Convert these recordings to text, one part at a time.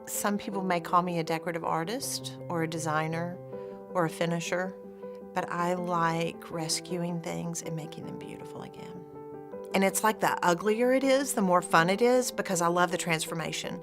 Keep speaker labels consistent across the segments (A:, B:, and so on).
A: Some people may call me a decorative artist or a designer or a finisher, but I like rescuing things and making them beautiful again. And it's like the uglier it is, the more fun it is, because I love the transformation.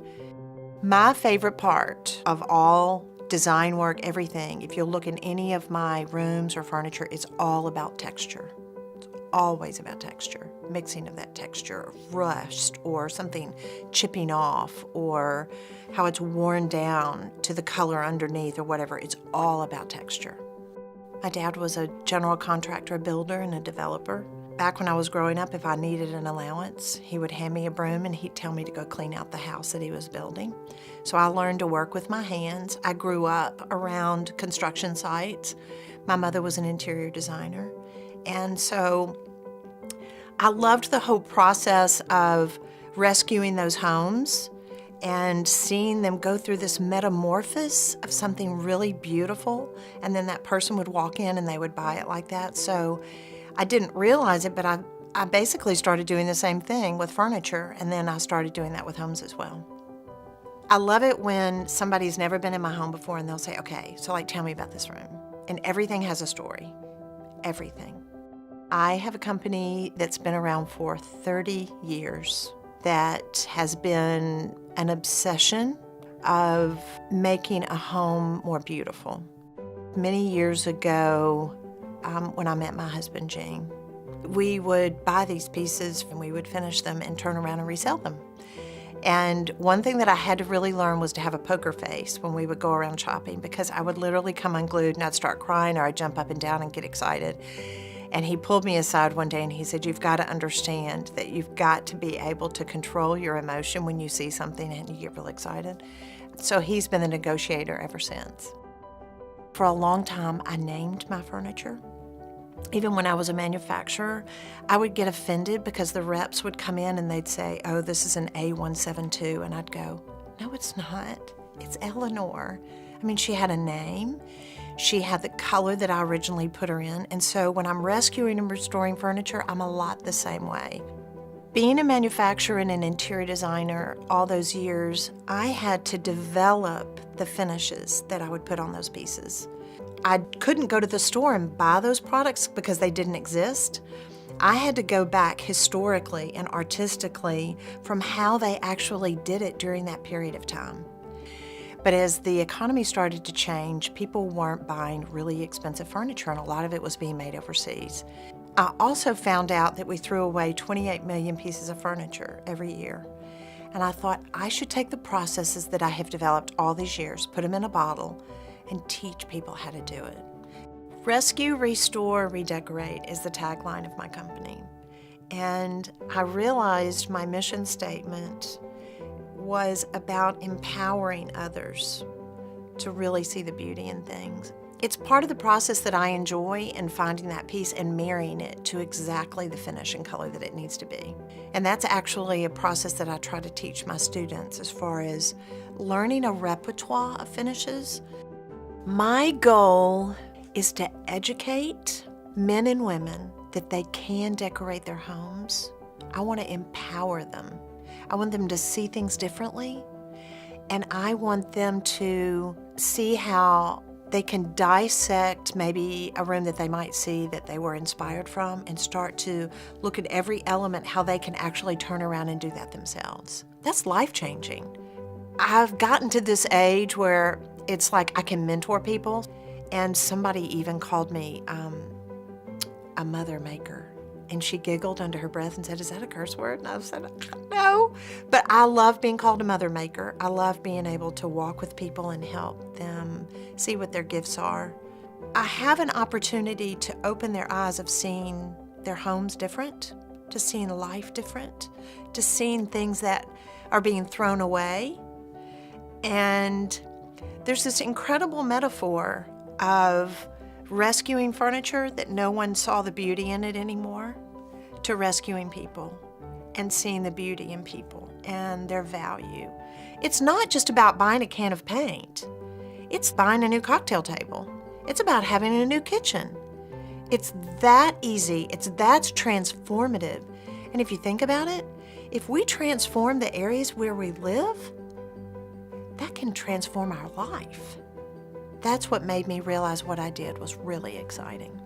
A: My favorite part of all design work, everything, if you'll look in any of my rooms or furniture, it's all about texture. It's always about texture, mixing of that texture, rust or something chipping off, or how it's worn down to the color underneath or whatever. It's all about texture. My dad was a general contractor, a builder, and a developer. Back when I was growing up, if I needed an allowance, he would hand me a broom and he'd tell me to go clean out the house that he was building. So I learned to work with my hands. I grew up around construction sites. My mother was an interior designer. And so I loved the whole process of rescuing those homes and seeing them go through this metamorphosis of something really beautiful. And then that person would walk in and they would buy it like that. So I didn't realize it, but I basically started doing the same thing with furniture, and then I started doing that with homes as well. I love it when somebody's never been in my home before and they'll say, okay, so tell me about this room. And everything has a story, everything. I have a company that's been around for 30 years that has been an obsession of making a home more beautiful. Many years ago, when I met my husband, Gene, we would buy these pieces and we would finish them and turn around and resell them. And one thing that I had to really learn was to have a poker face when we would go around shopping, because I would literally come unglued and I'd start crying or I'd jump up and down and get excited. And he pulled me aside one day and he said, you've got to understand that you've got to be able to control your emotion when you see something and you get really excited. So he's been the negotiator ever since. For a long time, I named my furniture. Even when I was a manufacturer, I would get offended because the reps would come in and they'd say, oh, this is an A172. And I'd go, no, it's not. It's Eleanor. I mean, she had a name. She had the color that I originally put her in. And so when I'm rescuing and restoring furniture, I'm a lot the same way. Being a manufacturer and an interior designer all those years, I had to develop the finishes that I would put on those pieces. I couldn't go to the store and buy those products because they didn't exist. I had to go back historically and artistically from how they actually did it during that period of time. But as the economy started to change, people weren't buying really expensive furniture, and a lot of it was being made overseas. I also found out that we threw away 28 million pieces of furniture every year. And I thought I should take the processes that I have developed all these years, put them in a bottle, and teach people how to do it. Rescue, restore, redecorate is the tagline of my company. And I realized my mission statement was about empowering others to really see the beauty in things. It's part of the process that I enjoy in finding that piece and marrying it to exactly the finish and color that it needs to be. And that's actually a process that I try to teach my students as far as learning a repertoire of finishes. My goal is to educate men and women that they can decorate their homes. I want to empower them. I want them to see things differently, and I want them to see how they can dissect maybe a room that they might see that they were inspired from and start to look at every element, how they can actually turn around and do that themselves. That's life-changing. I've gotten to this age where it's like I can mentor people, and somebody even called me a mother maker. And she giggled under her breath and said, is that a curse word? And I said, no. But I love being called a mother maker. I love being able to walk with people and help them see what their gifts are. I have an opportunity to open their eyes of seeing their homes different, to seeing life different, to seeing things that are being thrown away. And there's this incredible metaphor of rescuing furniture that no one saw the beauty in it anymore, to rescuing people and seeing the beauty in people and their value. It's not just about buying a can of paint. It's buying a new cocktail table. It's about having a new kitchen. It's that easy. That's transformative. And if you think about it, if we transform the areas where we live, that can transform our life. That's what made me realize what I did was really exciting.